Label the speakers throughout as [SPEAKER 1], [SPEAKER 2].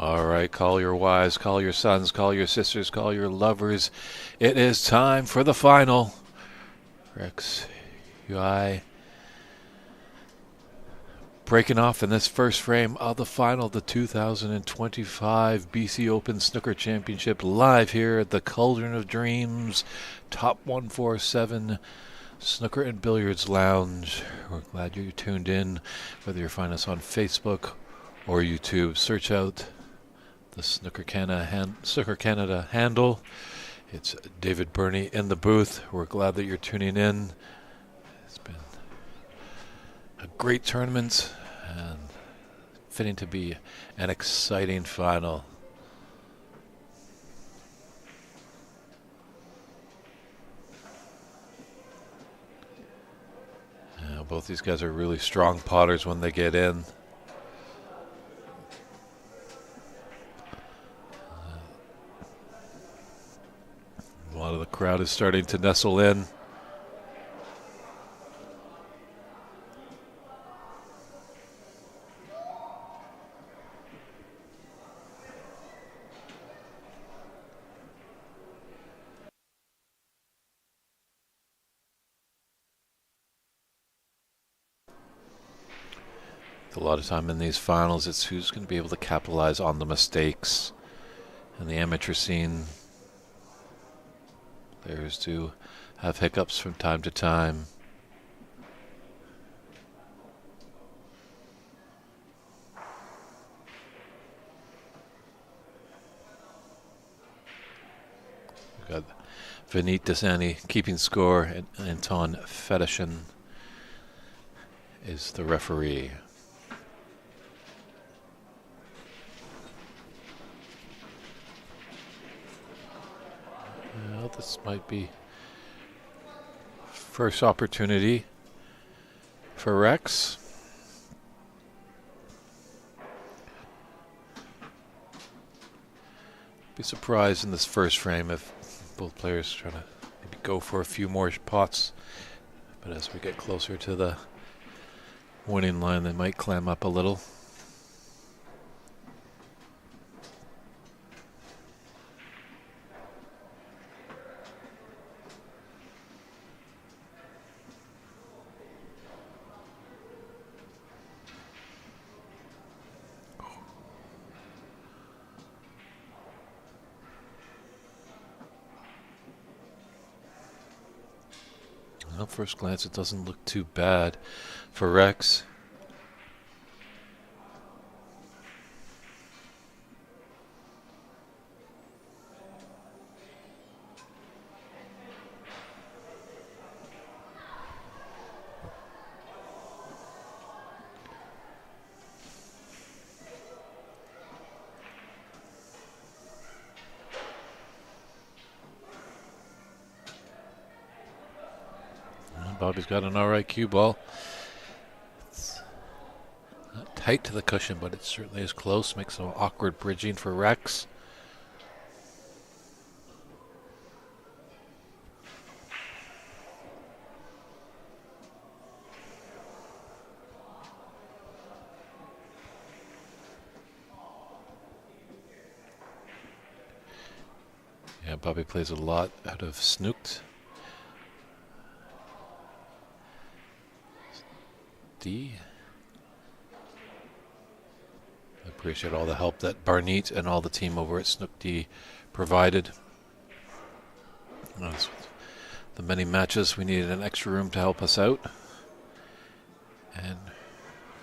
[SPEAKER 1] All right, call your wives, call your sons, call your sisters, call your lovers. It is time for the final. Rex, UI breaking off in this first frame of the final, the 2025 BC Open Snooker Championship, live here at the Cauldron of Dreams, Top 147 Snooker and Billiards Lounge. We're glad you're tuned in, whether you find us on Facebook or YouTube. Search out the Snooker Canada handle. It's David Burney in the booth. We're glad that you're tuning in. It's been a great tournament and fitting to be an exciting final. Both these guys are really strong potters when they get in. A lot of the crowd is starting to nestle in. A lot of time in these finals, it's who's going to be able to capitalize on the mistakes. In the amateur scene, players do have hiccups from time to time. We've got Vineet Desani keeping score, and Anton Fedoshin is the referee. Well, this might be first opportunity for Rex. Be surprised in this first frame if both players try to maybe go for a few more pots. But as we get closer to the winning line, they might clam up a little. Well, first glance, it doesn't look too bad for Rex. Bobby's got an alright cue ball. It's not tight to the cushion, but it certainly is close. Makes some awkward bridging for Rex. Yeah, Bobby plays a lot out of snooked. D. I appreciate all the help that Barneat and all the team over at Snook D provided. The many matches, we needed an extra room to help us out. And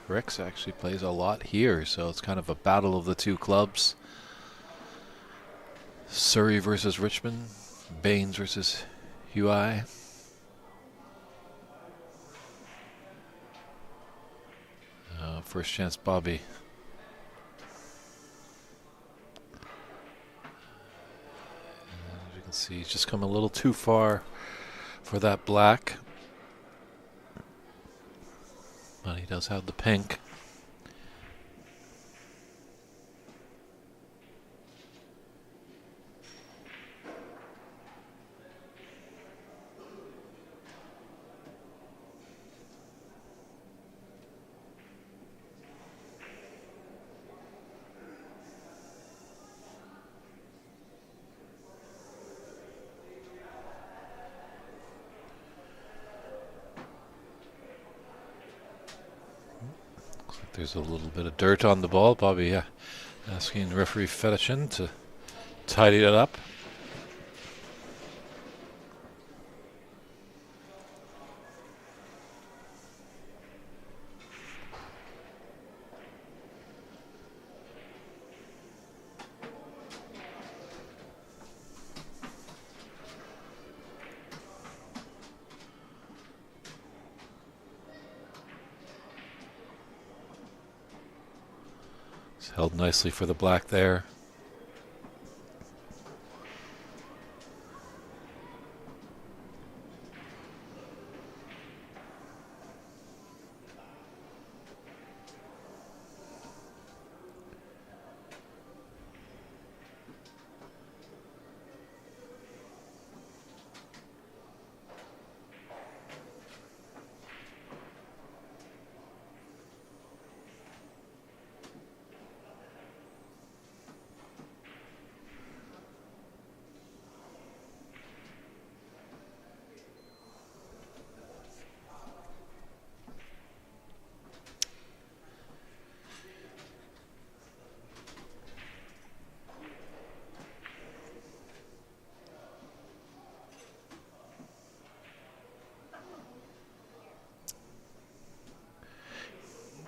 [SPEAKER 1] Rex actually plays a lot here, so it's kind of a battle of the two clubs. Surrey versus Richmond, Baines versus UI. First chance, Bobby. As you can see, he's just come a little too far for that black. But he does have the pink. There's a little bit of dirt on the ball. Bobby asking referee Fedichin to tidy it up. It's held nicely for the black there.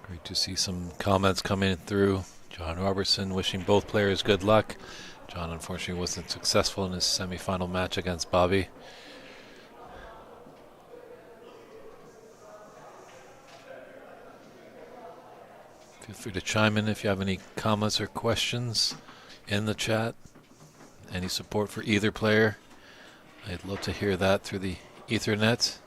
[SPEAKER 1] Great to see some comments coming through. John Robertson wishing both players good luck. John unfortunately wasn't successful in his semifinal match against Bobby. Feel free to chime in if you have any comments or questions in the chat. Any support for either player, I'd love to hear that through the Ethernet.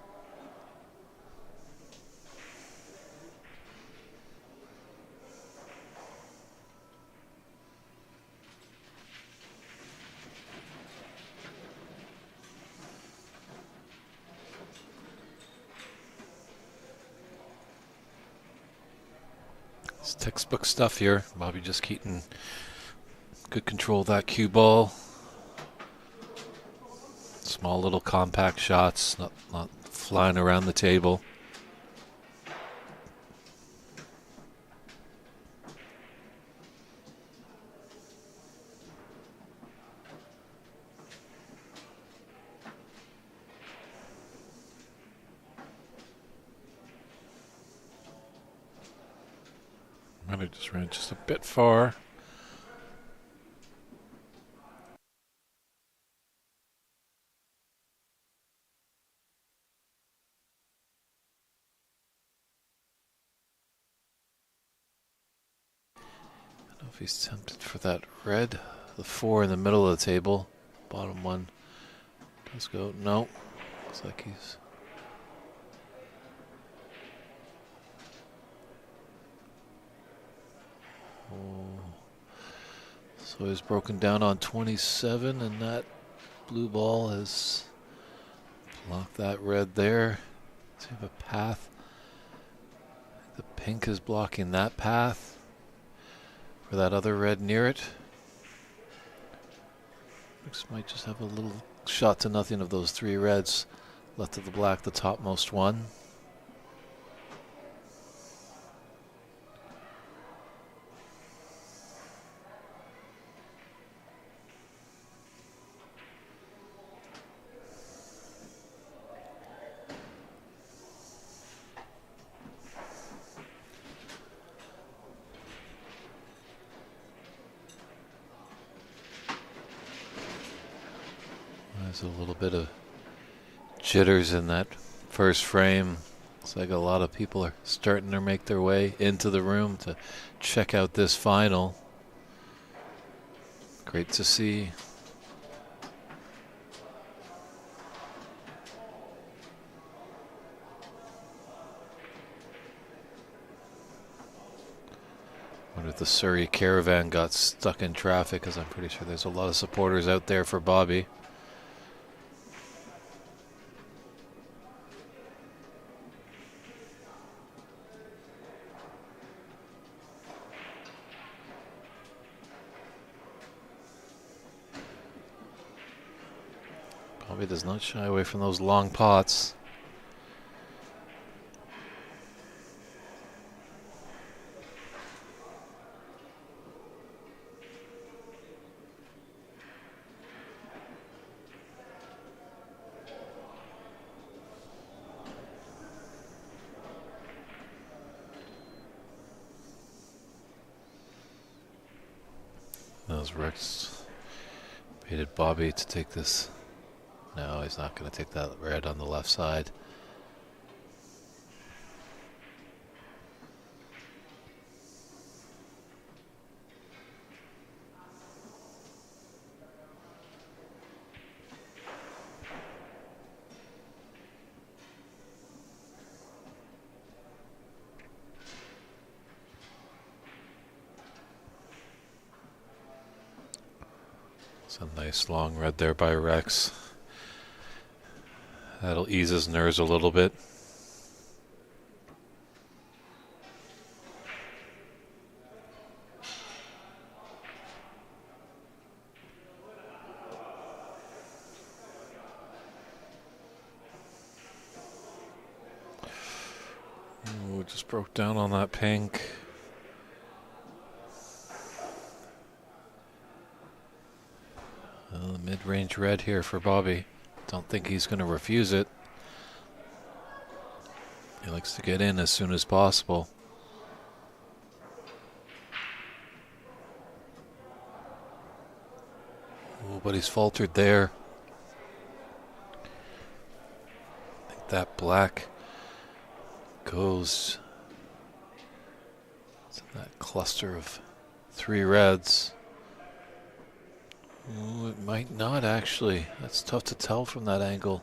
[SPEAKER 1] It's textbook stuff here. Bobby just keeping good control of that cue ball. Small little compact shots, not flying around the table. Might have just ran just a bit far. I don't know if he's tempted for that red. The 4 in the middle of the table. Bottom one. Let's go. No. Looks like he's... So he's broken down on 27, and that blue ball has blocked that red there. Does he have a path? The pink is blocking that path for that other red near it. Looks might just have a little shot to nothing of those 3 reds left of the black, the topmost one. There's a little bit of jitters in that first frame. Looks like a lot of people are starting to make their way into the room to check out this final. Great to see. Wonder if the Surrey Caravan got stuck in traffic, because I'm pretty sure there's a lot of supporters out there for Bobby. Bobby does not shy away from those long pots. As Rex baited Bobby to take this. No, he's not going to take that red on the left side. It's a nice long red there by Rex. That'll ease his nerves a little bit. Ooh, just broke down on that pink. Well, mid-range red here for Bobby. Don't think he's going to refuse it. He likes to get in as soon as possible. Oh, but he's faltered there. I think that black goes to that cluster of 3 reds. Ooh, it might not actually. That's tough to tell from that angle.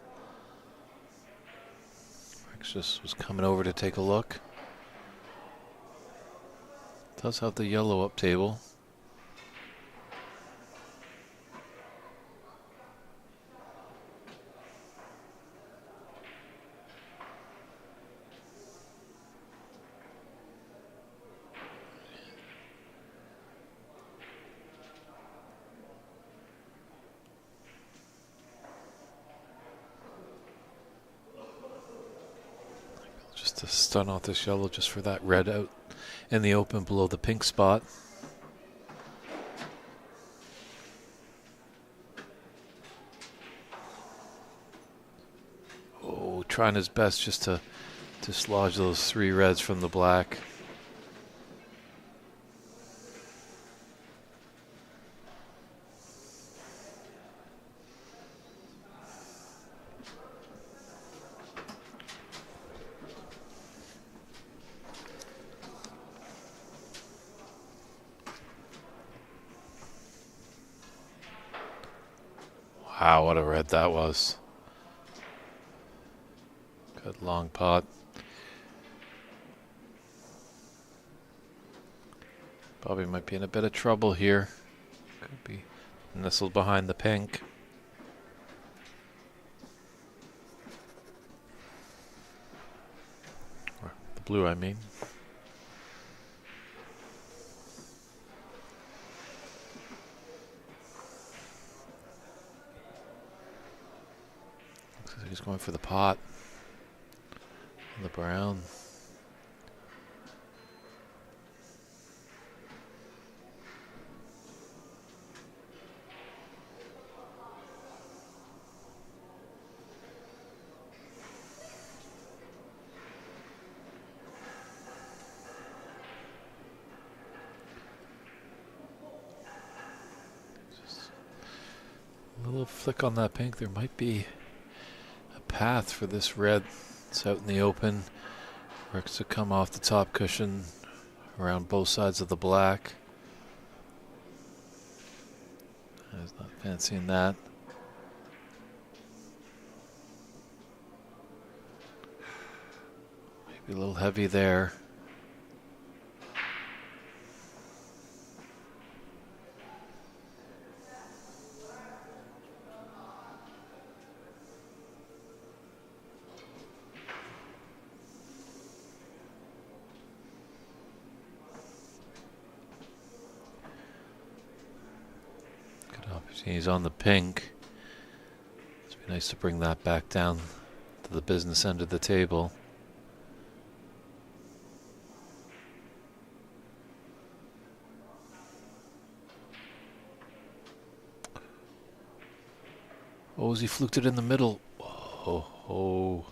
[SPEAKER 1] Rex just was coming over to take a look. Does have the yellow up table. Just to stun off this yellow just for that red out in the open below the pink spot. Oh, trying his best just to dislodge those 3 reds from the black. Wow, what a red that was. Good long pot. Bobby might be in a bit of trouble here. Could be nestled behind the pink. Or the blue, I mean. He's going for the pot. And the brown. Just a little flick on that pink. There might be path for this red. It's out in the open. Works to come off the top cushion around both sides of the black. I was not fancying that. Maybe a little heavy there. He's on the pink. It'd be nice to bring that back down to the business end of the table. Oh, he fluked it in the middle. Oh, oh.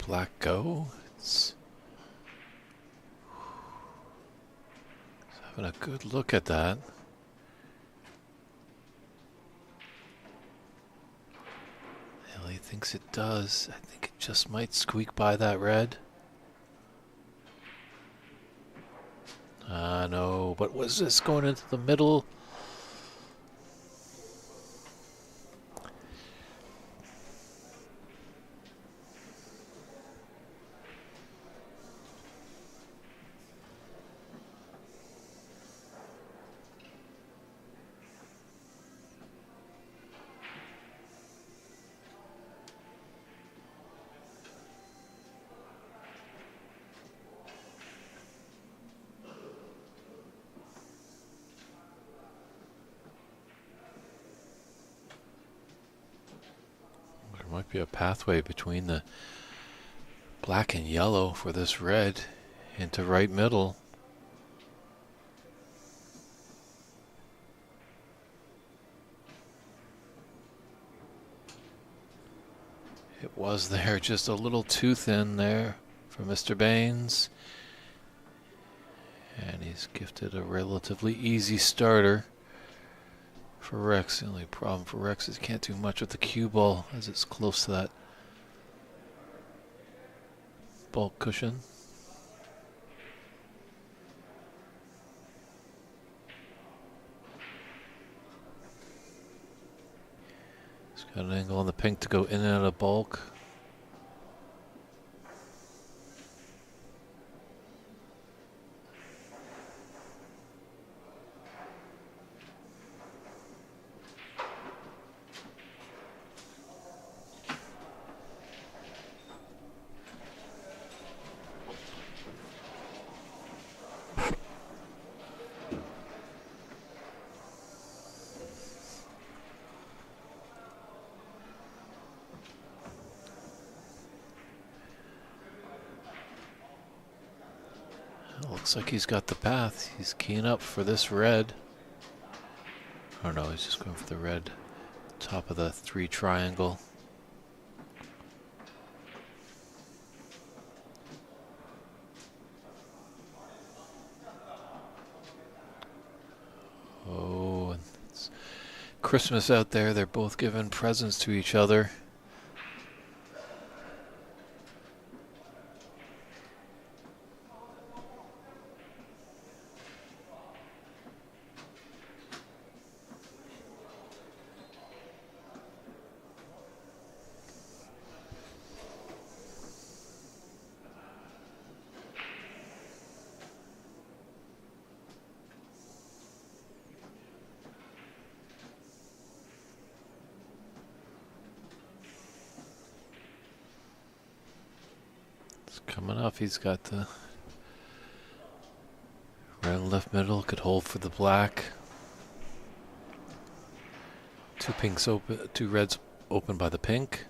[SPEAKER 1] black go? It's having a good look at that. Well, he thinks it does. I think it just might squeak by that red. No, but was this going into the middle? Might be a pathway between the black and yellow for this red into right middle. It was there, just a little too thin there for Mr. Baines. And he's gifted a relatively easy starter for Rex. The only problem for Rex is he can't do much with the cue ball as it's close to that bulk cushion. He's got an angle on the pink to go in and out of bulk. Looks like he's got the path. He's keying up for this red. Oh no, he's just going for the red top of the 3 triangle. Oh, and it's Christmas out there. They're both giving presents to each other. Coming off, he's got the red left middle, could hold for the black. 2 pinks open, 2 reds open by the pink.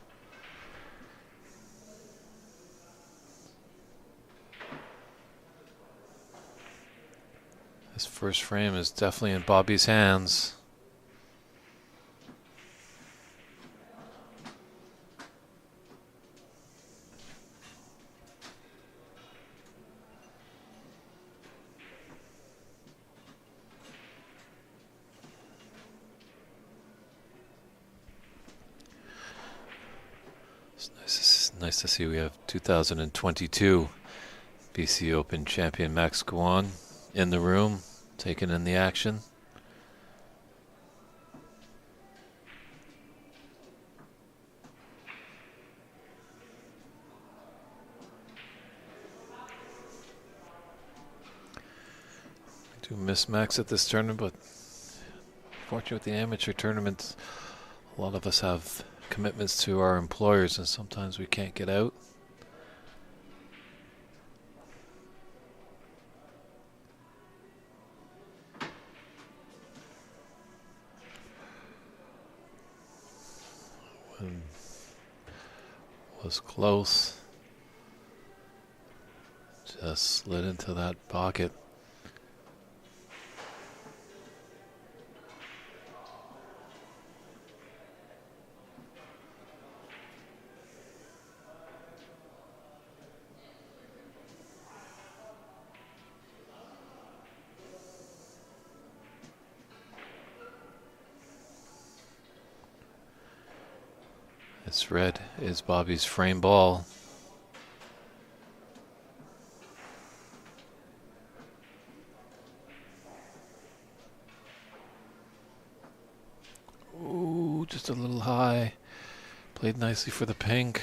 [SPEAKER 1] This first frame is definitely in Bobby's hands. It's nice to see we have 2022 BC Open champion Max Guan in the room, taking in the action. We do miss Max at this tournament, but fortunately with the amateur tournaments, a lot of us have commitments to our employers and sometimes we can't get out. When was close, just slid into that pocket. This red is Bobby's frame ball. Ooh, just a little high. Played nicely for the pink.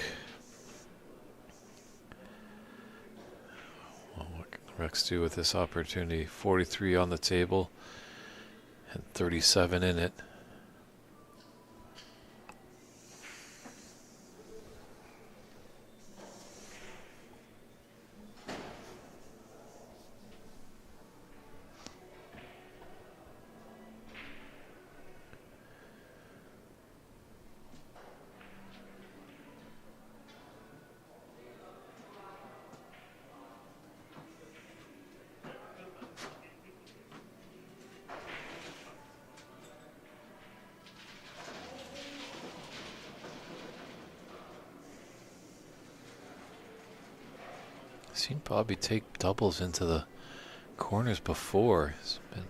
[SPEAKER 1] Well, what can the Rex do with this opportunity? 43 on the table and 37 in it. Seen Bobby take doubles into the corners before. It's been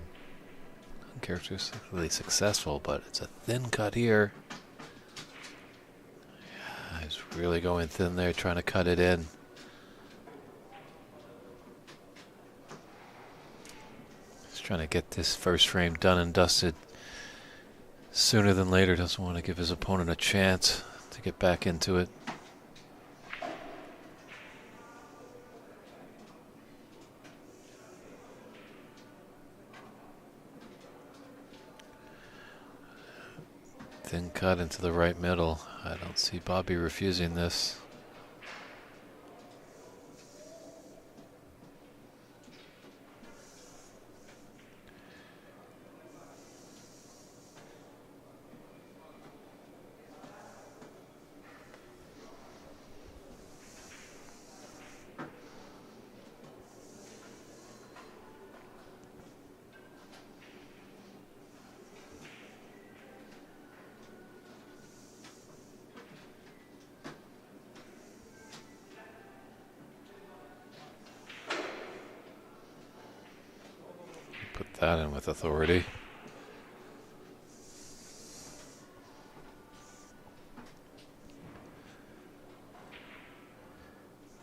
[SPEAKER 1] uncharacteristically successful, but it's a thin cut here. Yeah, he's really going thin there, trying to cut it in. He's trying to get this first frame done and dusted sooner than later. Doesn't want to give his opponent a chance to get back into it. Thin cut into the right middle. I don't see Bobby refusing this. Put that in with authority.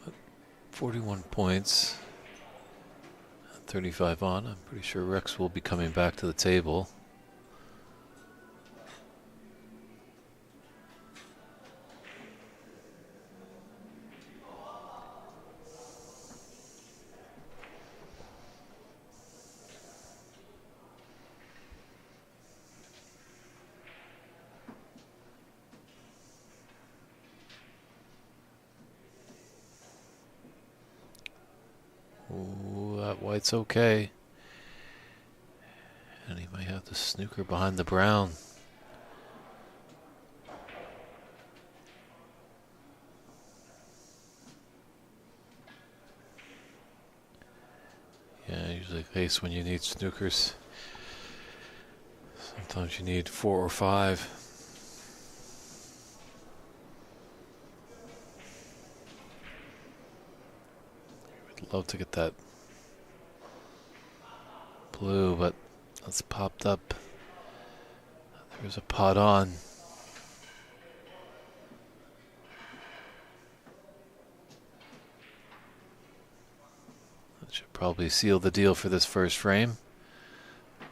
[SPEAKER 1] But 41 points, 35 on. I'm pretty sure Rex will be coming back to the table. Ooh, that white's okay. And he might have the snooker behind the brown. Yeah, usually the case when you need snookers. Sometimes you need 4 or 5. Would love to get that blue, but that's popped up. There's a pot on. That should probably seal the deal for this first frame.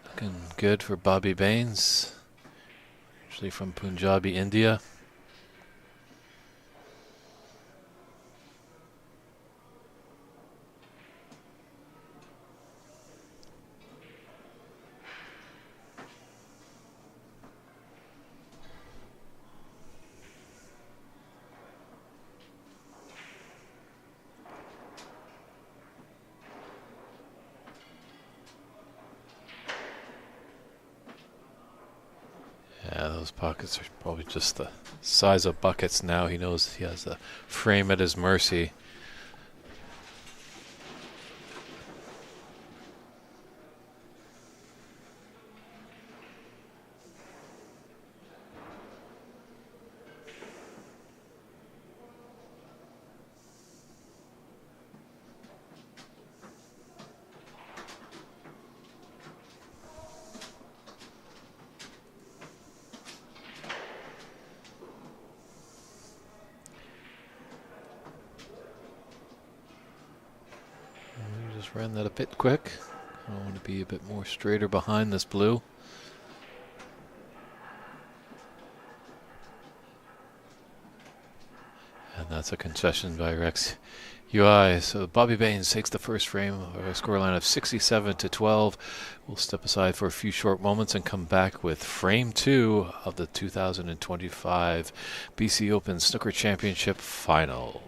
[SPEAKER 1] Looking good for Bobby Bains, usually from Punjabi, India. Yeah, those pockets are probably just the size of buckets now. He knows he has the frame at his mercy. ran that a bit quick. I want to be a bit more straighter behind this blue. And that's a concession by Rex UI. So Bobby Baines takes the first frame of a scoreline of 67-12. We'll step aside for a few short moments and come back with frame 2 of the 2025 BC Open Snooker Championship final.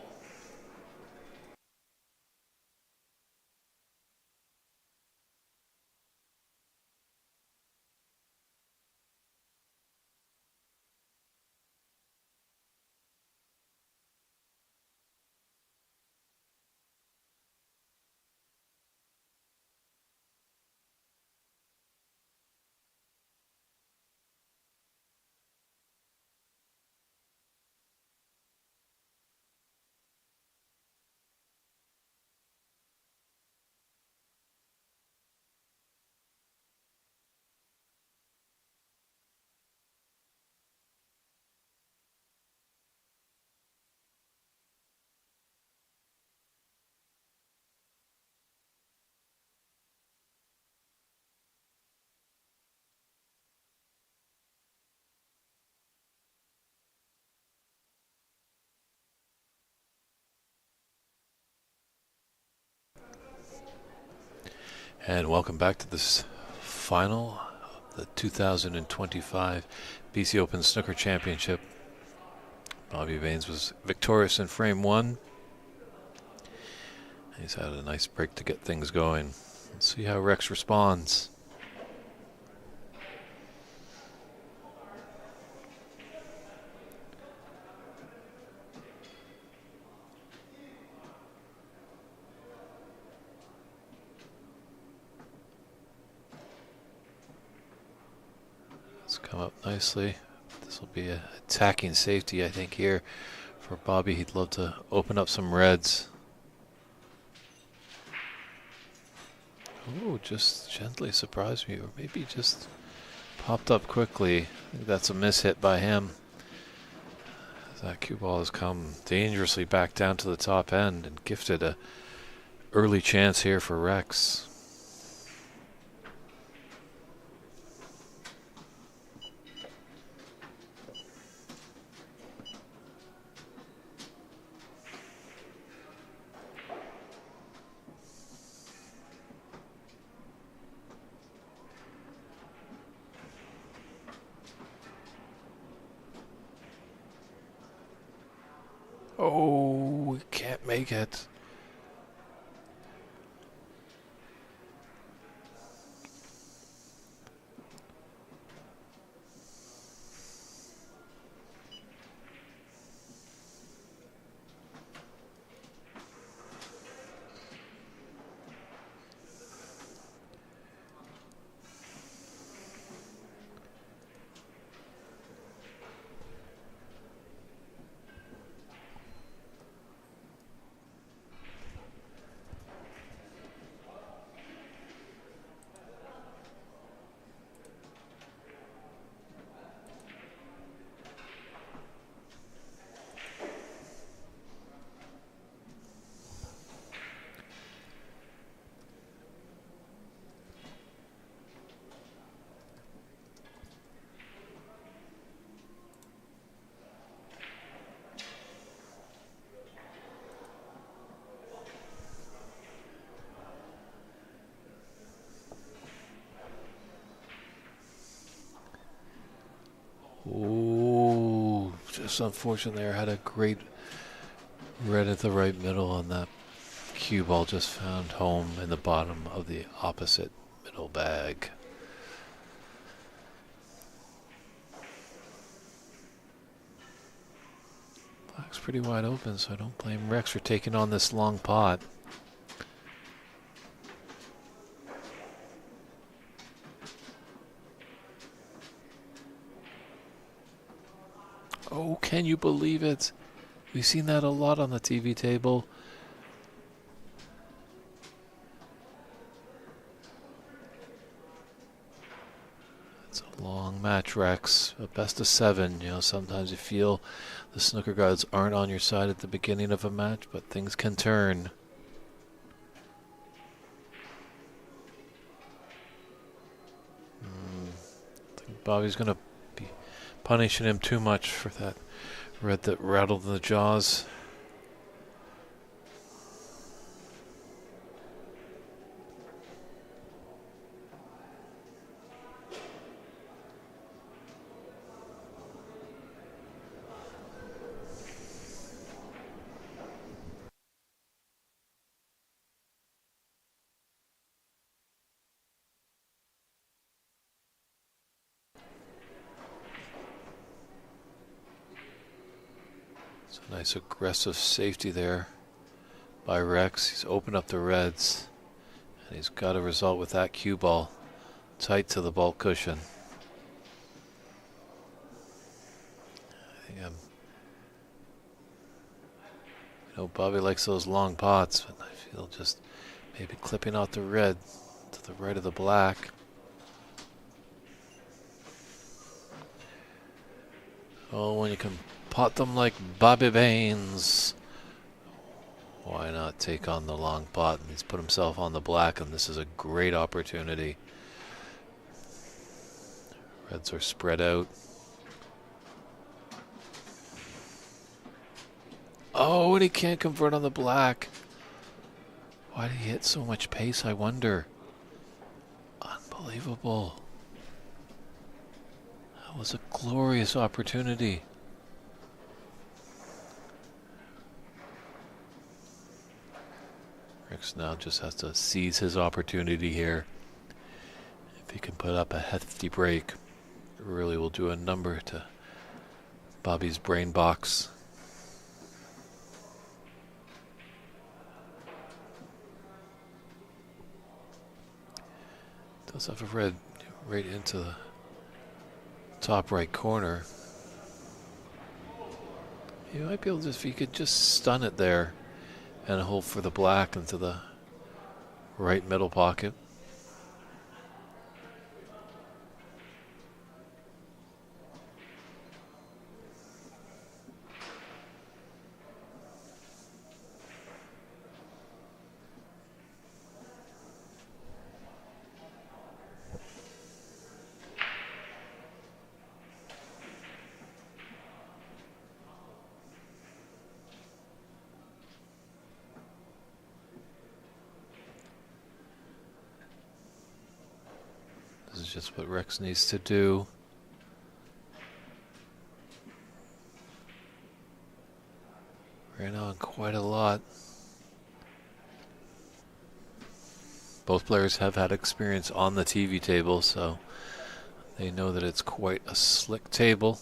[SPEAKER 1] And welcome back to this final of the 2025 BC Open Snooker Championship. Bobby Baines was victorious in frame 1. He's had a nice break to get things going. Let's see how Rex responds. Come up nicely. This will be a attacking safety, I think, here for Bobby. He'd love to open up some reds. Oh, just gently surprised me, or maybe just popped up quickly. I think that's a mishit by him. That cue ball has come dangerously back down to the top end and gifted a early chance here for Rex. Oh, can't make it. Oh, just unfortunate there. Had a great red at the right middle, and that cue ball just found home in the bottom of the opposite middle bag. Black's pretty wide open, so I don't blame Rex for taking on this long pot. Oh, can you believe it? We've seen that a lot on the TV table. It's a long match, Rex. A best of 7. You know, sometimes you feel the snooker gods aren't on your side at the beginning of a match, but things can turn. Bobby's going to be punishing him too much for that red that rattled in the jaws. It's a nice aggressive safety there by Rex. He's opened up the reds, and he's got a result with that cue ball tight to the ball cushion. I think Bobby likes those long pots, but I feel just maybe clipping out the red to the right of the black. Oh, when you can pot them like Bobby Baines, why not take on the long pot? And he's put himself on the black, and this is a great opportunity. Reds are spread out. Oh, and he can't convert on the black. Why did he hit so much pace, I wonder? Unbelievable. That was a glorious opportunity. Rex now just has to seize his opportunity here. If he can put up a hefty break, it really will do a number to Bobby's brain box. Does have a red right into the top right corner. You might be able to, if you could just stun it there and hold for the black into the right middle pocket. This is just what Rex needs to do. Ran on quite a lot. Both players have had experience on the TV table, so they know that it's quite a slick table.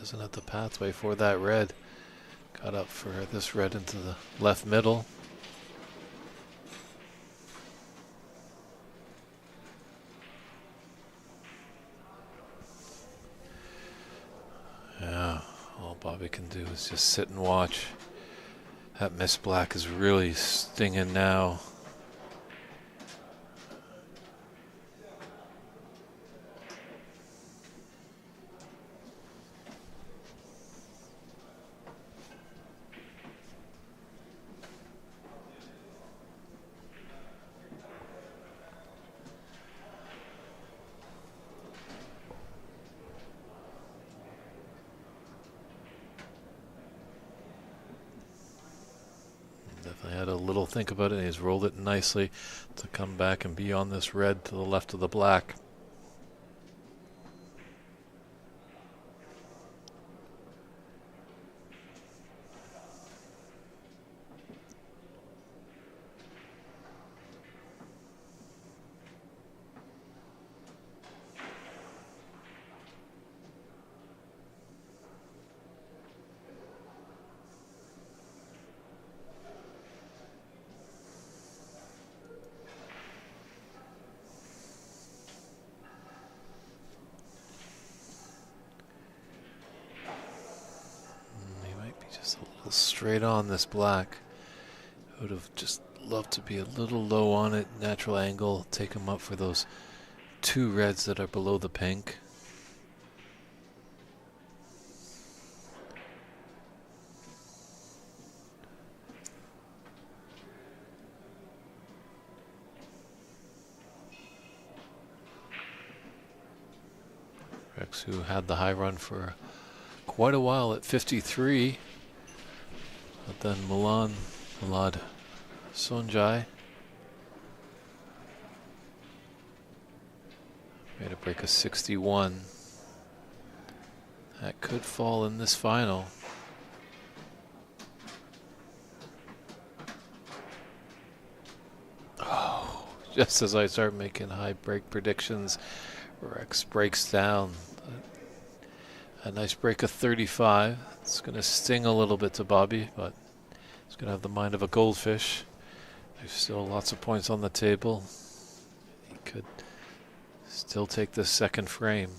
[SPEAKER 1] Doesn't have the pathway for that red. Got up for this red into the left middle. Yeah, all Bobby can do is just sit and watch. That Miss Black is really stinging now. Definitely had a little think about it, and he's rolled it nicely to come back and be on this red to the left of the black. Just a little straight on this black. I would have just loved to be a little low on it, natural angle, take him up for those two reds that are below the pink. Rex, who had the high run for quite a while at 53, but then Milad Sonjai made a break of 61. That could fall in this final. Oh, just as I start making high break predictions, Rex breaks down. A nice break of 35. It's going to sting a little bit to Bobby, but he's going to have the mind of a goldfish. There's still lots of points on the table. He could still take this second frame.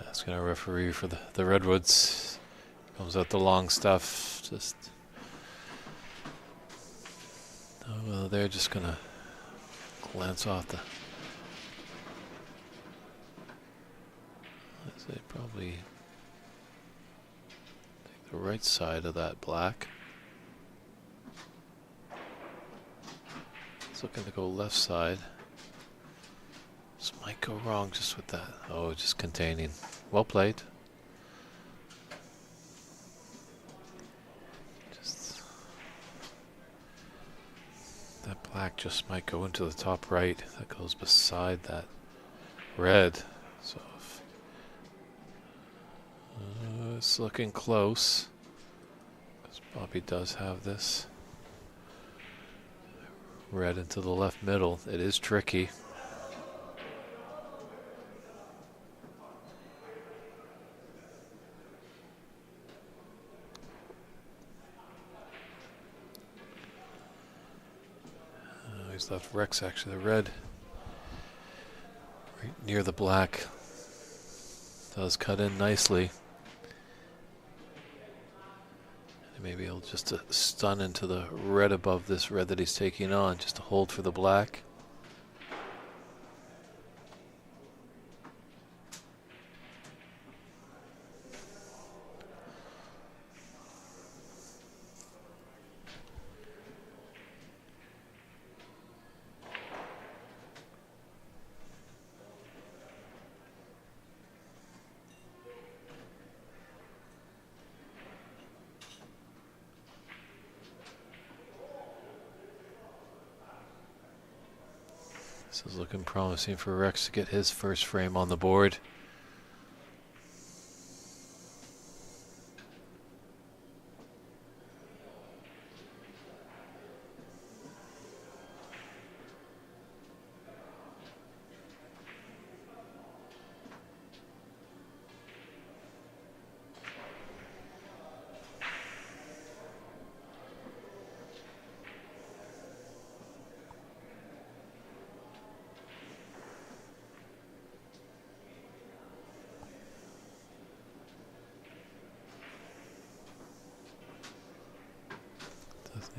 [SPEAKER 1] That's going to referee for the Redwoods. Comes out the long stuff. Just well, they're just going to glance off the. I'd say probably take the right side of that black. It's looking to go left side. This might go wrong just with that. Oh, just containing. Well played. Just that black just might go into the top right. That goes beside that red. So if, it's looking close. Because Bobby does have this red into the left middle. It is tricky. He's left Rex actually the red right near the black. Does cut in nicely. And maybe he'll just stun into the red above this red that he's taking on, just to hold for the black. This is looking promising for Rex to get his first frame on the board.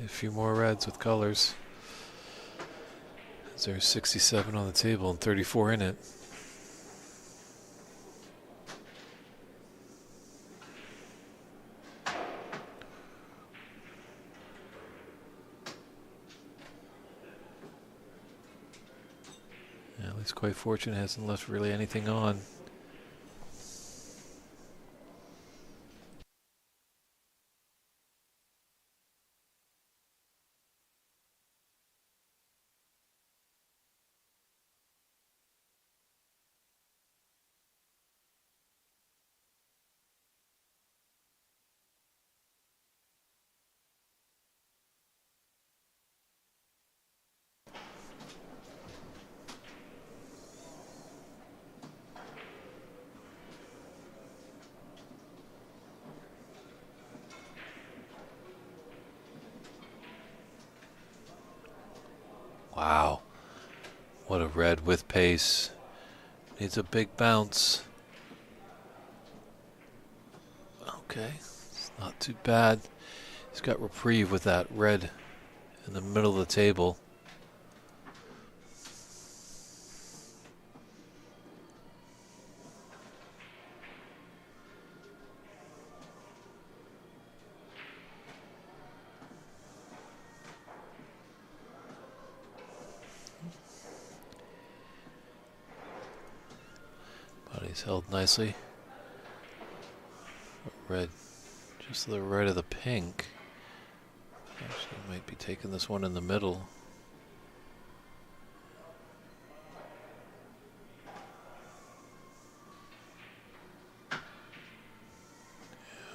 [SPEAKER 1] A few more reds with colors. There's 67 on the table and 34 in it. At he's quite fortunate, hasn't left really anything on. Wow. What a red with pace. Needs a big bounce. Okay. It's not too bad. He's got reprieve with that red in the middle of the table. Body's held nicely. Red just to the right of the pink. Actually might be taking this one in the middle.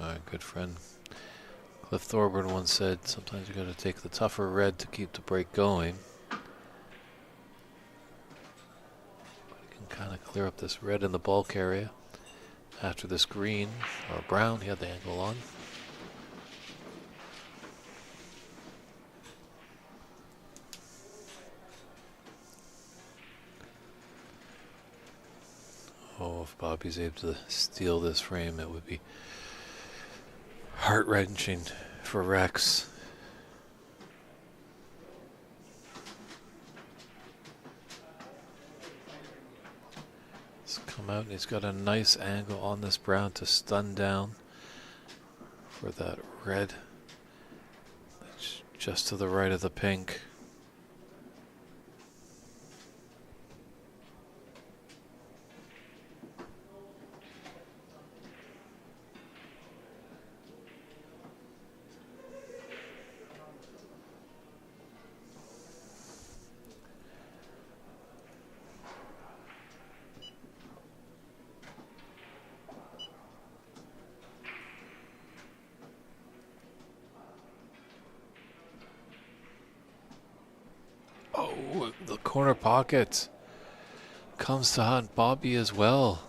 [SPEAKER 1] Our good friend Cliff Thorburn once said, sometimes you got to take the tougher red to keep the break going. You can kind of clear up this red in the bulk area. After this green, or brown, he had the angle on. Oh, if Bobby's able to steal this frame, it would be heart-wrenching for Rex. He's come out and he's got a nice angle on this brown to stun down for that red. That's just to the right of the pink. Oh, the corner pocket comes to hunt Bobby as well.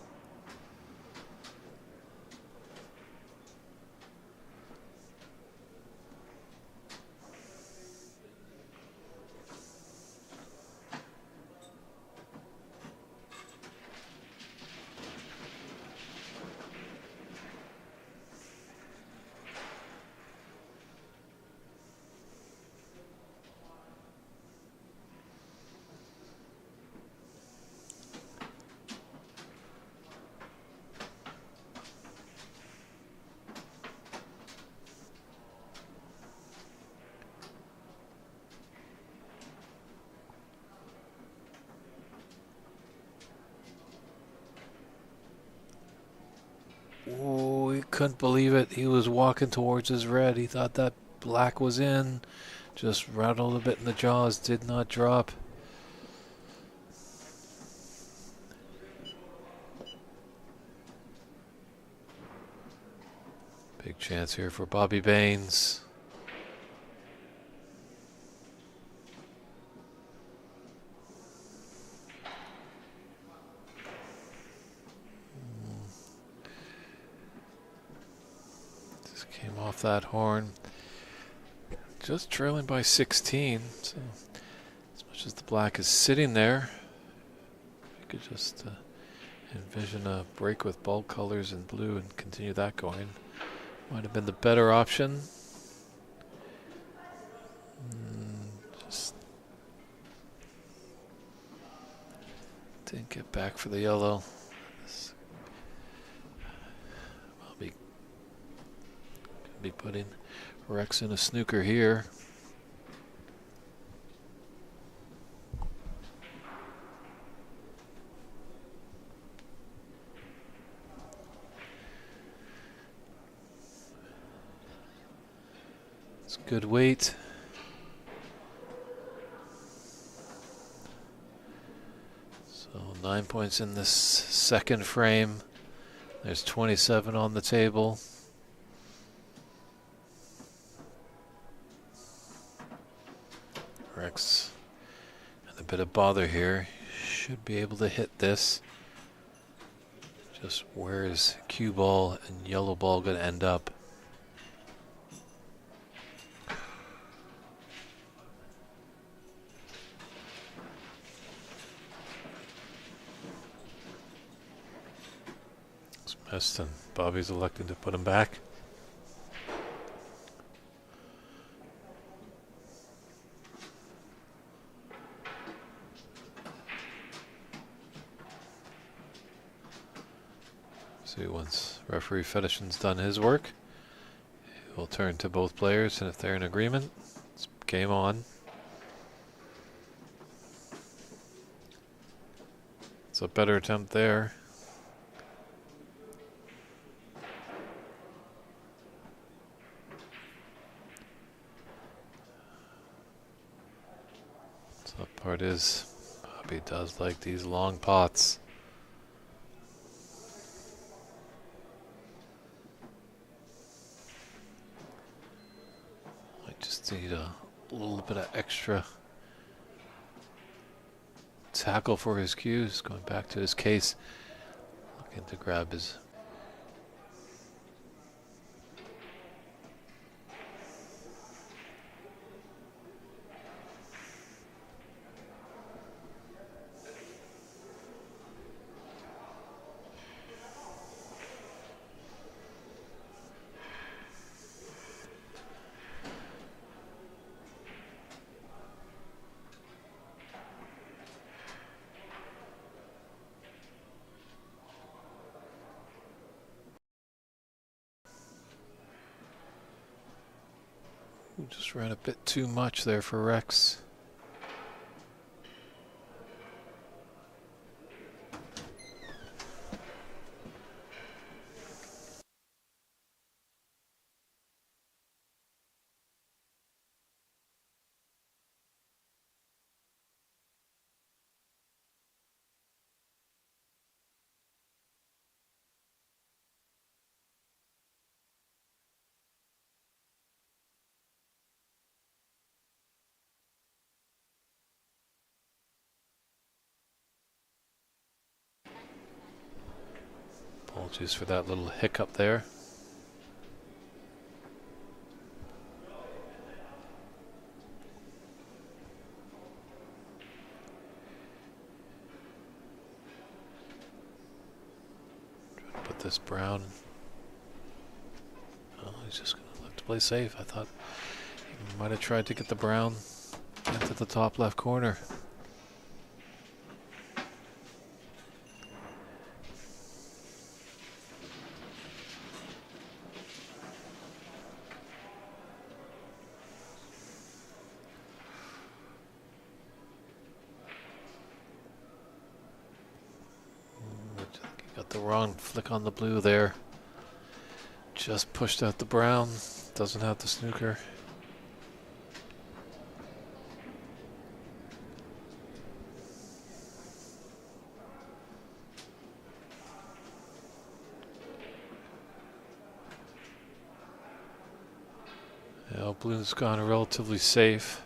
[SPEAKER 1] Oh, he couldn't believe it. He was walking towards his red. He thought that black was in. Just rattled a bit in the jaws. Did not drop. Big chance here for Bobby Baines. Came off that horn. Just trailing by 16. So as much as the black is sitting there, you could just envision a break with bulk colors in blue and continue that going. Might have been the better option. Just didn't get back for the yellow. Be putting Rex in a snooker here. It's good weight. So 9 points in this second frame. There's 27 on the table. Rex, and a bit of bother here. Should be able to hit this. Just where is cue ball and yellow ball going to end up? It's missed, and Bobby's electing to put him back. See, once referee Fetishin's done his work, he'll turn to both players, and if they're in agreement, it's game on. It's a better attempt there. So the part is, Bobby does like these long pots. Just need a little bit of extra tackle for his cues. Going back to his case, looking to grab his. Just ran a bit too much there for Rex. Apologies for that little hiccup there. Try to put this brown. Oh, he's just going to look to play safe. I thought he might have tried to get the brown into the top left corner. The wrong flick on the blue there. Just pushed out the brown. Doesn't have the snooker. Yeah, blue's gone relatively safe.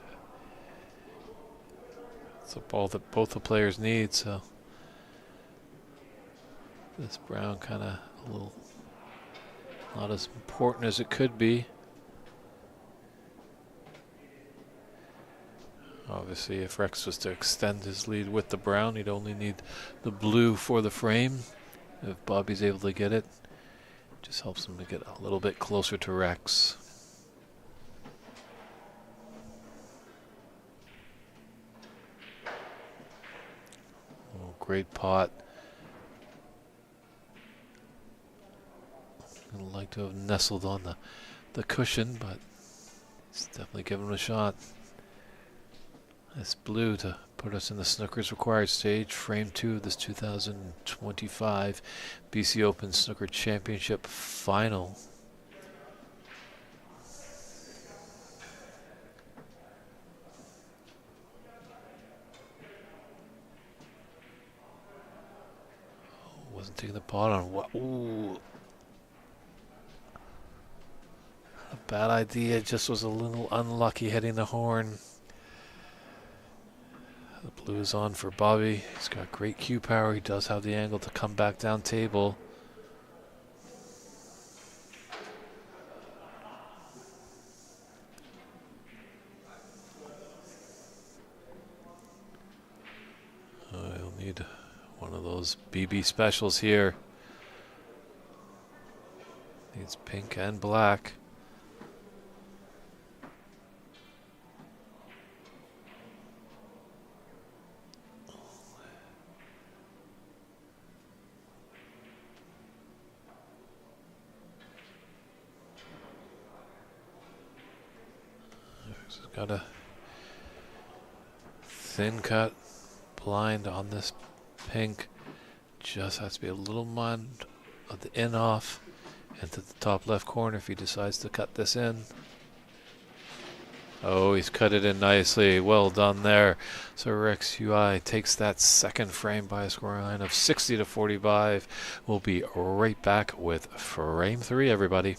[SPEAKER 1] It's a ball that both the players need, so this brown kind of a little not as important as it could be. Obviously, if Rex was to extend his lead with the brown, he'd only need the blue for the frame. If Bobby's able to get it, just helps him to get a little bit closer to Rex. Oh, great pot. I'd like to have nestled on the cushion, but it's definitely given him a shot. This blue to put us in the Snooker's required stage, frame 2 of this 2025 BC Open Snooker Championship final. Wasn't taking the pot on. What? Ooh. A bad idea. Just was a little unlucky hitting the horn. The blue is on for Bobby. He's got great cue power. He does have the angle to come back down table. He'll need one of those BB specials here. Needs pink and black. He's got a thin cut blind on this pink. Just has to be a little mind of the in off into the top left corner if he decides to cut this in. Oh, he's cut it in nicely. Well done there. So Rex UI takes that second frame by a scoreline of 60-45. We'll be right back with frame 3, everybody.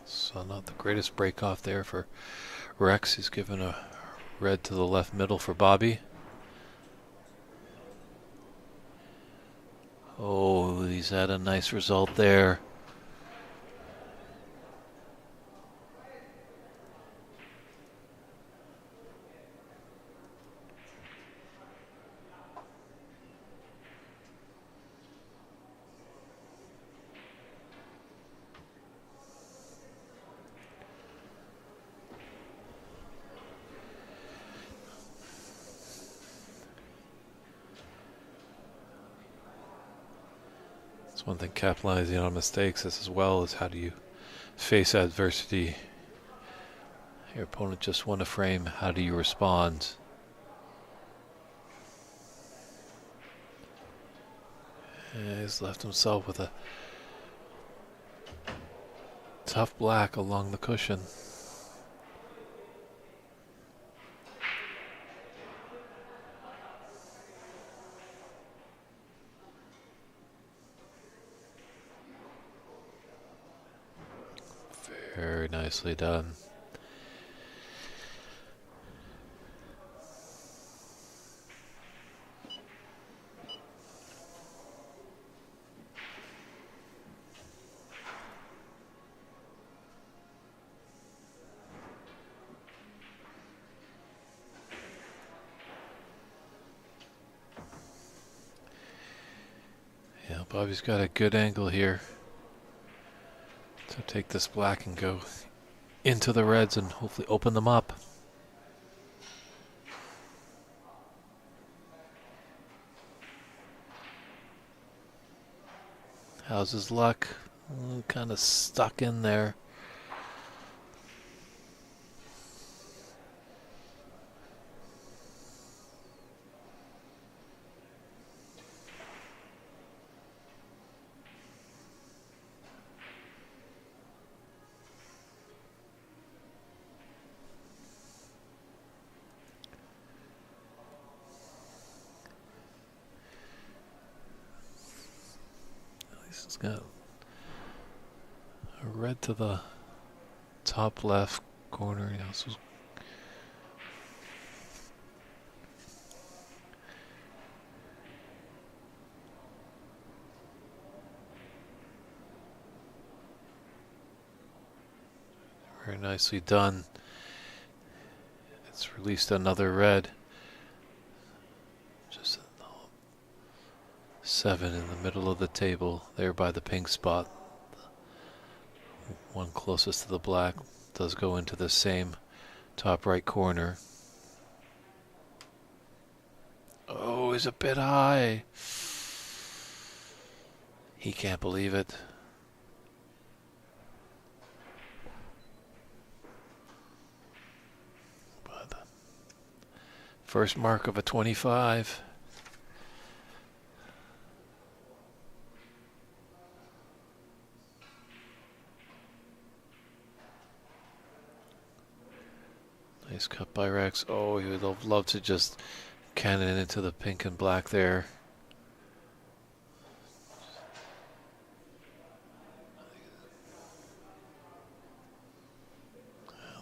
[SPEAKER 1] So not the greatest break off there for Rex. He's given a red to the left middle for Bobby. Oh, he's had a nice result there. It's one thing capitalizing on mistakes is as well as how do you face adversity. Your opponent just won a frame. How do you respond? And he's left himself with a tough black along the cushion. Very nicely done. Yeah, Bobby's got a good angle here to take this black and go into the reds and hopefully open them up. How's his luck? Kind of stuck in there. He's got a red to the top left corner. He also very nicely done. It's released another red. Just 7 in the middle of the table, there by the pink spot. One closest to the black does go into the same top right corner. Oh, he's a bit high. He can't believe it. But first mark of a 25. Nice cut by Rex. Oh, he would love to just cannon into the pink and black there.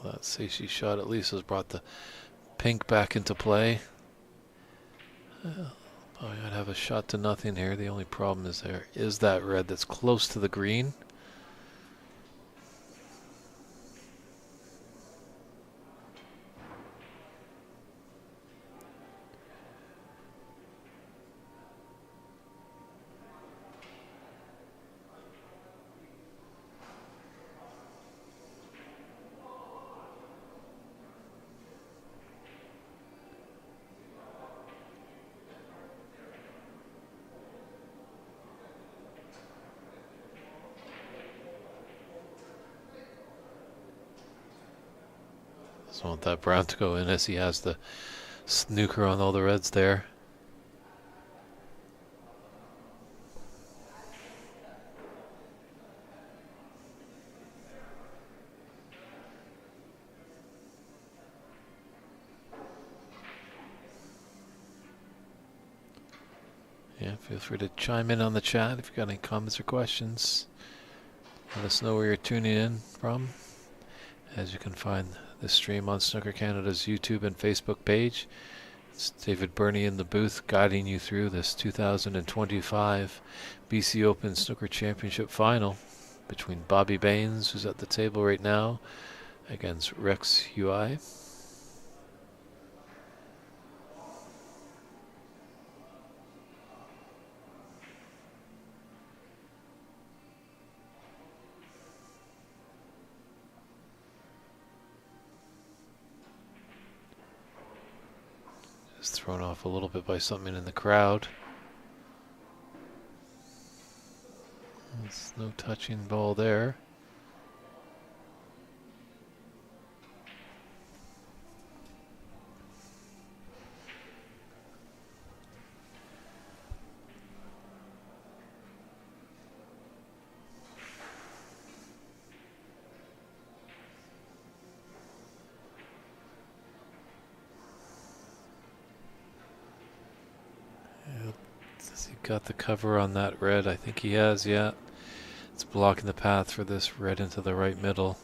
[SPEAKER 1] Well, that safety shot at least has brought the pink back into play. Probably I'd have a shot to nothing here. The only problem is there is that red that's close to the green. Just want that brown to go in as he has the snooker on all the reds there. Yeah, feel free to chime in on the chat if you've got any comments or questions. Let us know where you're tuning in from, as you can find this stream on Snooker Canada's YouTube and Facebook page. It's David Burney in the booth guiding you through this 2025 BC Open Snooker Championship final between Bobby Baines, who's at the table right now, against Rex Huey. Thrown off a little bit by something in the crowd. There's no touching ball there. Has he got the cover on that red? I think he has, yeah. It's blocking the path for this red into the right middle.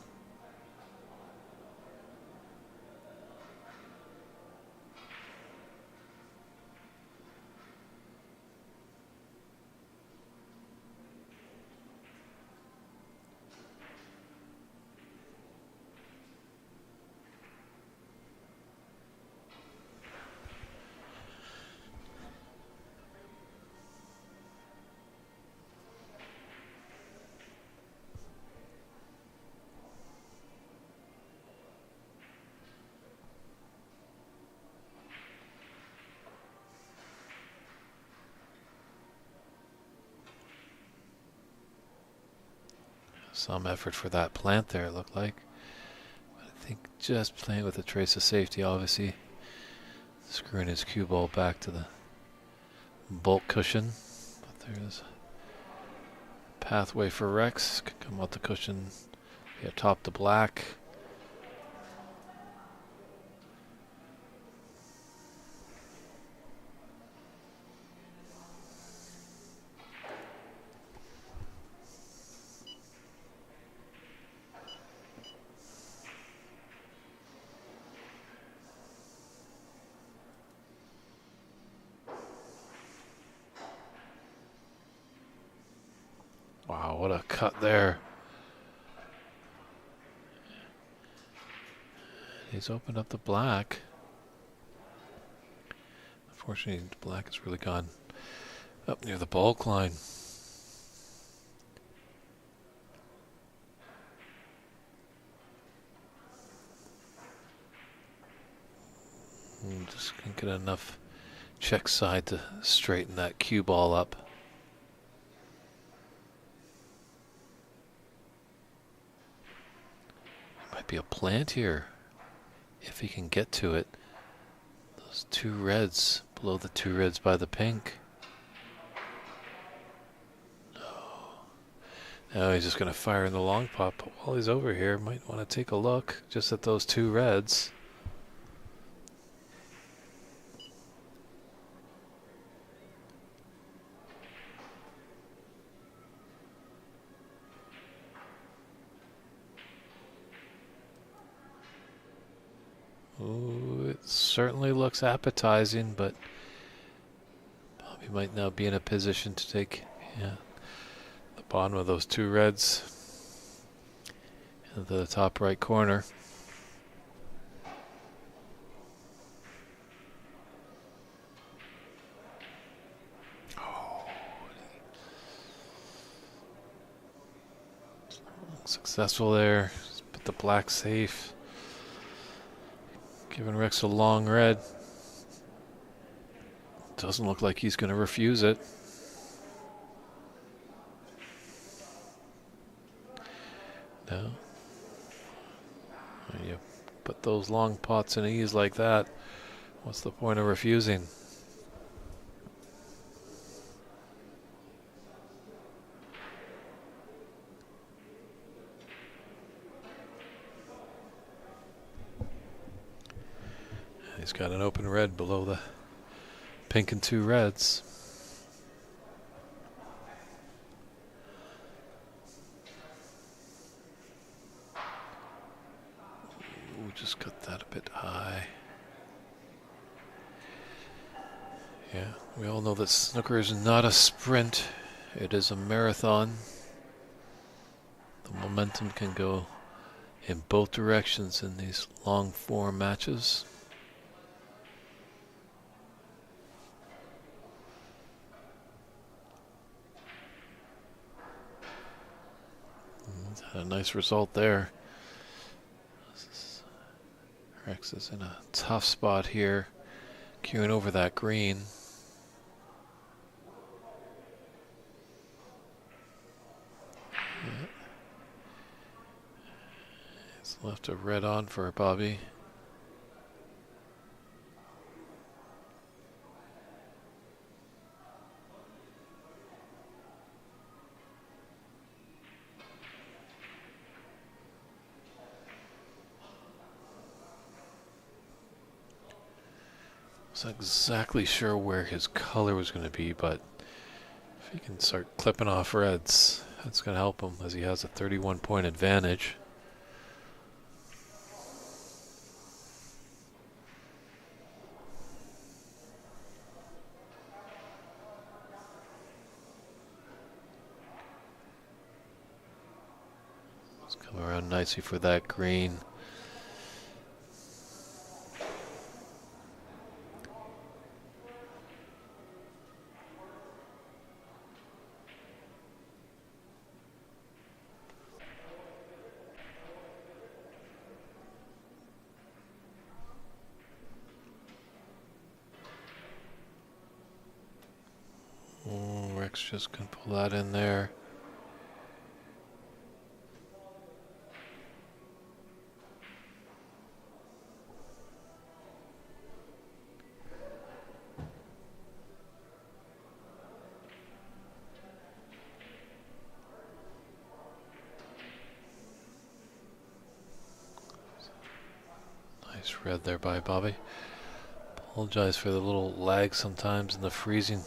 [SPEAKER 1] Some effort for that plant there, it looked like. But I think just playing with a trace of safety, obviously. Screwing his cue ball back to the bolt cushion. But there's a pathway for Rex. Could come out the cushion, get top to black. Wow, what a cut there. He's opened up the black. Unfortunately, the black has really gone up near the bulk line. Just can't get enough check side to straighten that cue ball up. Might be a plant here if he can get to it. Those two reds below the two reds by the pink. No. Now he's just going to fire in the long pot, but while he's over here, might want to take a look just at those two reds. Ooh, it certainly looks appetizing, but Bobby might now be in a position to take the bottom of those two reds into the top right corner. Oh, successful there. Just put the black safe. Giving Rex a long red. Doesn't look like he's going to refuse it. No. When you put those long pots in ease like that, what's the point of refusing? He's got an open red below the pink and two reds. Ooh, just cut that a bit high. Yeah, we all know that snooker is not a sprint. It is a marathon. The momentum can go in both directions in these long form matches. Had a nice result there. Rex is in a tough spot here, queuing over that green. Yeah. He's left a red on for Bobby. Not exactly sure where his color was going to be, but if he can start clipping off reds, that's going to help him as he has a 31-point advantage. Let's come around nicely for that green. Rex just can pull that in there. Nice red there by Bobby. Apologize for the little lag sometimes in the freezing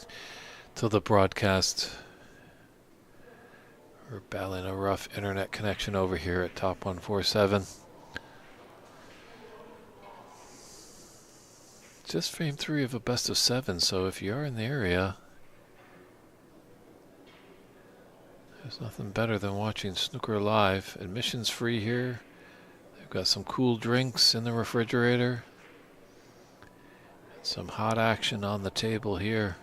[SPEAKER 1] to the broadcast. We're battling a rough internet connection over here at Top 147. Just frame 3 of a best of 7, so if you are in the area, there's nothing better than watching snooker live. Admission's free here. They've got some cool drinks in the refrigerator. Some hot action on the table here.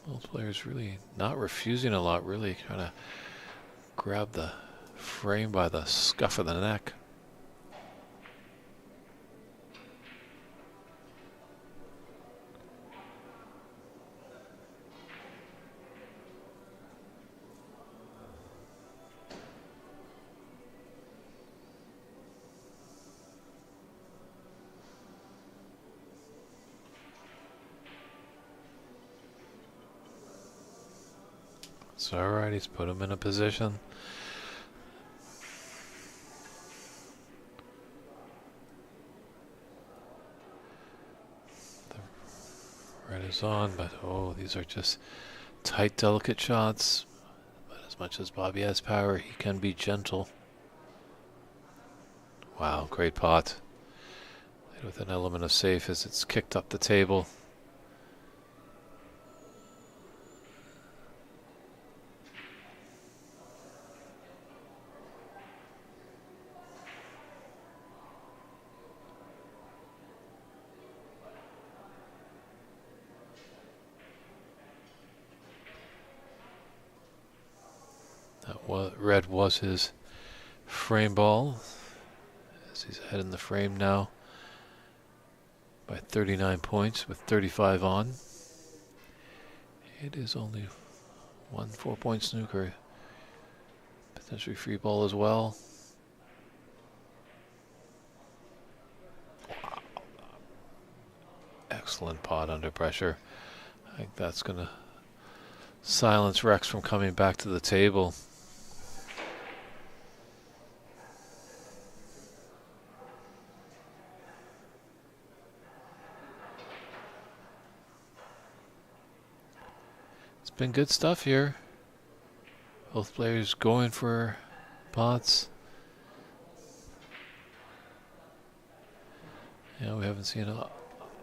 [SPEAKER 1] Both players really not refusing a lot, really trying to grab the frame by the scuff of the neck. It's alright, he's put him in a position. The red is on, but oh, these are just tight, delicate shots. But as much as Bobby has power, he can be gentle. Wow, great pot. Played with an element of safe as it's kicked up the table. Red was his frame ball, as he's ahead in the frame now by 39 points with 35 on. It is only one 4-point snooker. Potentially free ball as well. Wow. Excellent pot under pressure. I think that's going to silence Rex from coming back to the table. Been good stuff here. Both players going for pots. Yeah, we haven't seen a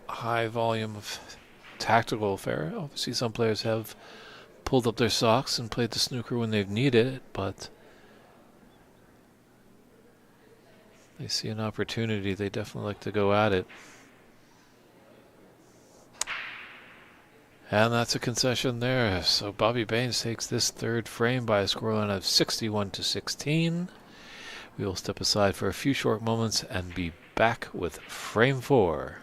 [SPEAKER 1] high volume of tactical affair. Obviously, some players have pulled up their socks and played the snooker when they've needed it, but they see an opportunity. They definitely like to go at it. And that's a concession there. So Bobby Baines takes this third frame by a scoreline of 61-16. We will step aside for a few short moments and be back with frame 4.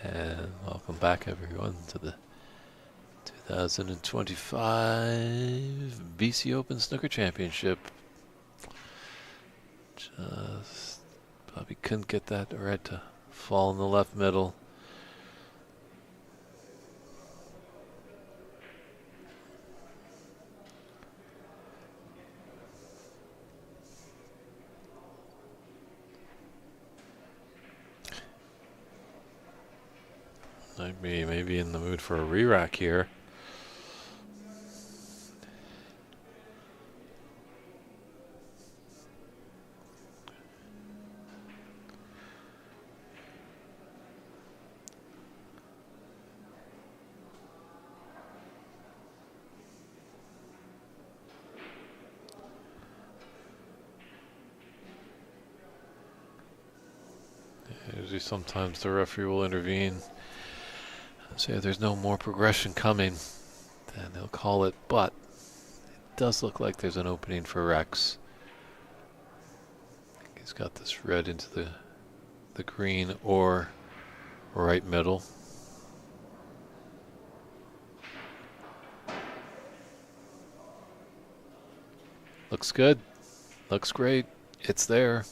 [SPEAKER 1] And welcome back, everyone, to the 2025 BC Open Snooker Championship. Just probably couldn't get that red to fall in the left middle. Maybe in the mood for a re-rack here. Usually sometimes the referee will intervene and say there's no more progression coming, then he'll call it, but it does look like there's an opening for Rex. He's got this red into the green or right middle. Looks good. Looks great. It's there.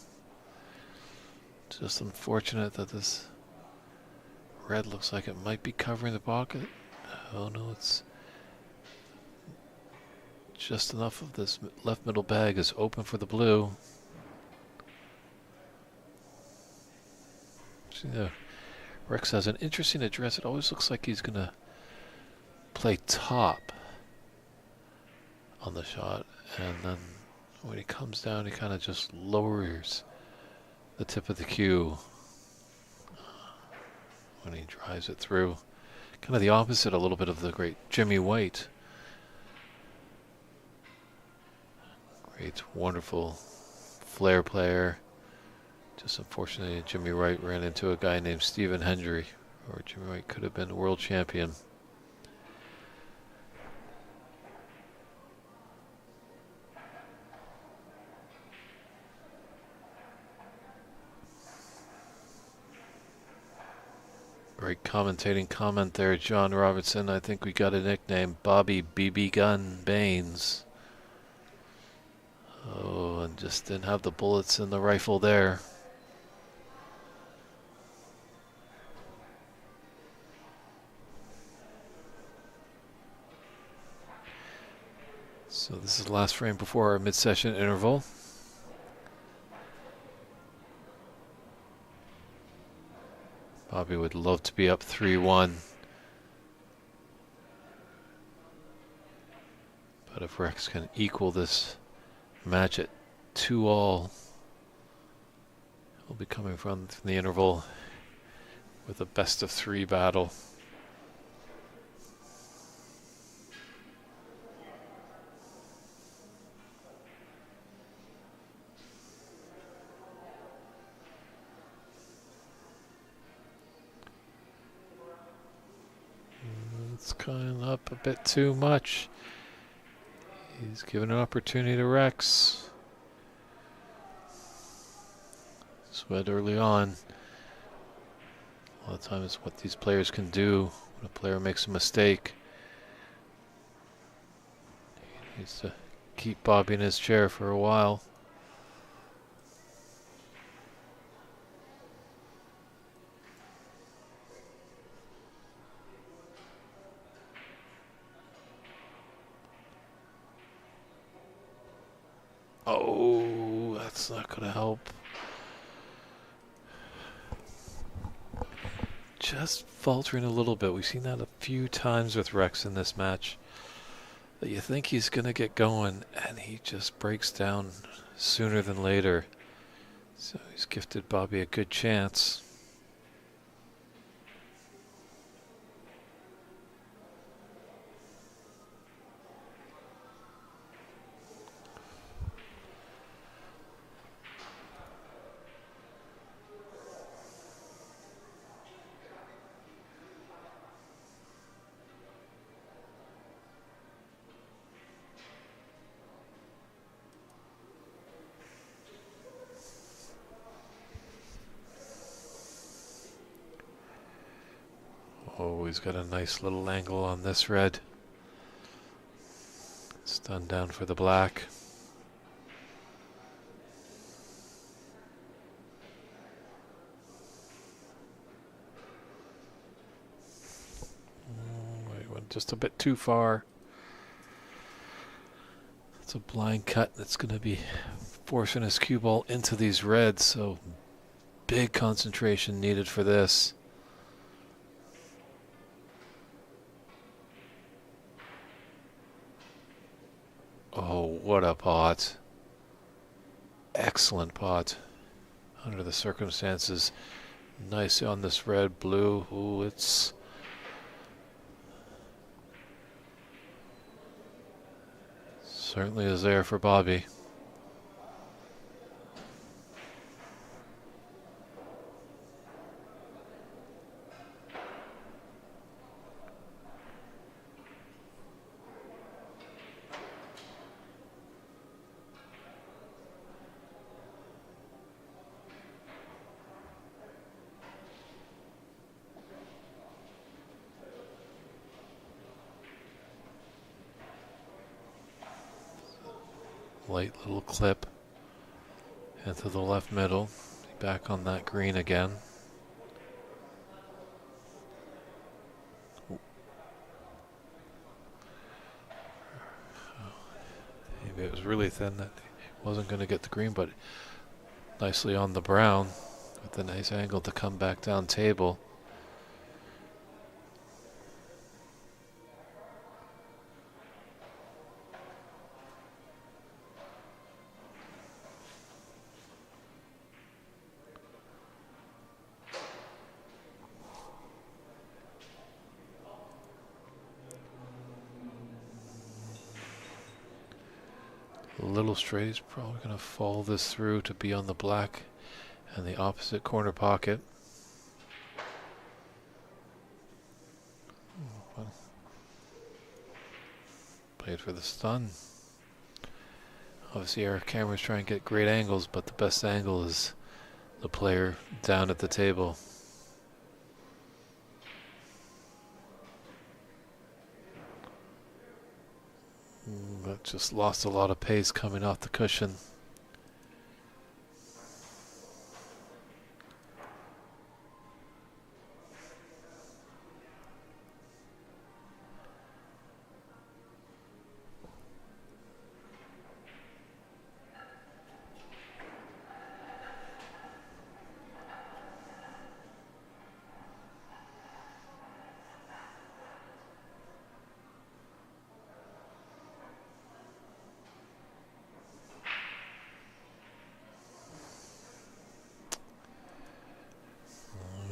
[SPEAKER 1] Just unfortunate that this red looks like it might be covering the pocket. Oh no, it's just enough of this left middle bag is open for the blue. Rex has an interesting address. It always looks like he's gonna play top on the shot, and then when he comes down, he kind of just lowers the tip of the cue when he drives it through. Kind of the opposite a little bit of the great Jimmy White. Great, wonderful flair player. Just unfortunately, Jimmy White ran into a guy named Stephen Hendry, or Jimmy White could have been a world champion. Great commentating comment there, John Robertson. I think we got a nickname, Bobby BB Gun Baines. Oh, and just didn't have the bullets in the rifle there. So this is the last frame before our mid-session interval. Bobby would love to be up 3-1. But if Rex can equal this match at 2-all, he'll be coming from the interval with a best-of-3 battle. It's coming up a bit too much. He's given an opportunity to Rex. Sweat early on. A lot of times what these players can do when a player makes a mistake. He needs to keep Bobby in his chair for a while. Oh, that's not going to help. Just faltering a little bit. We've seen that a few times with Rex in this match. That you think he's going to get going, and he just breaks down sooner than later. So he's gifted Bobby a good chance. Oh, he's got a nice little angle on this red. It's done down for the black. Oh, he went just a bit too far. It's a blind cut that's going to be forcing his cue ball into these reds, so big concentration needed for this. Oh, what a pot. Excellent pot under the circumstances. Nice on this red blue. Ooh, it's certainly is there for Bobby. Light little clip into the left middle. Back on that green again. Maybe it was really thin that he wasn't going to get the green, but nicely on the brown with a nice angle to come back down table. A little straight. He's probably going to follow this through to be on the black and the opposite corner pocket. Played for the stun. Obviously our cameras try and get great angles, but the best angle is the player down at the table. That just lost a lot of pace coming off the cushion.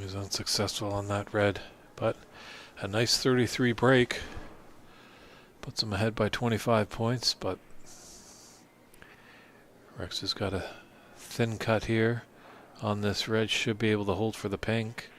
[SPEAKER 1] He's unsuccessful on that red, but a nice 33 break. Puts him ahead by 25 points, but Rex has got a thin cut here on this red. Should be able to hold for the pink.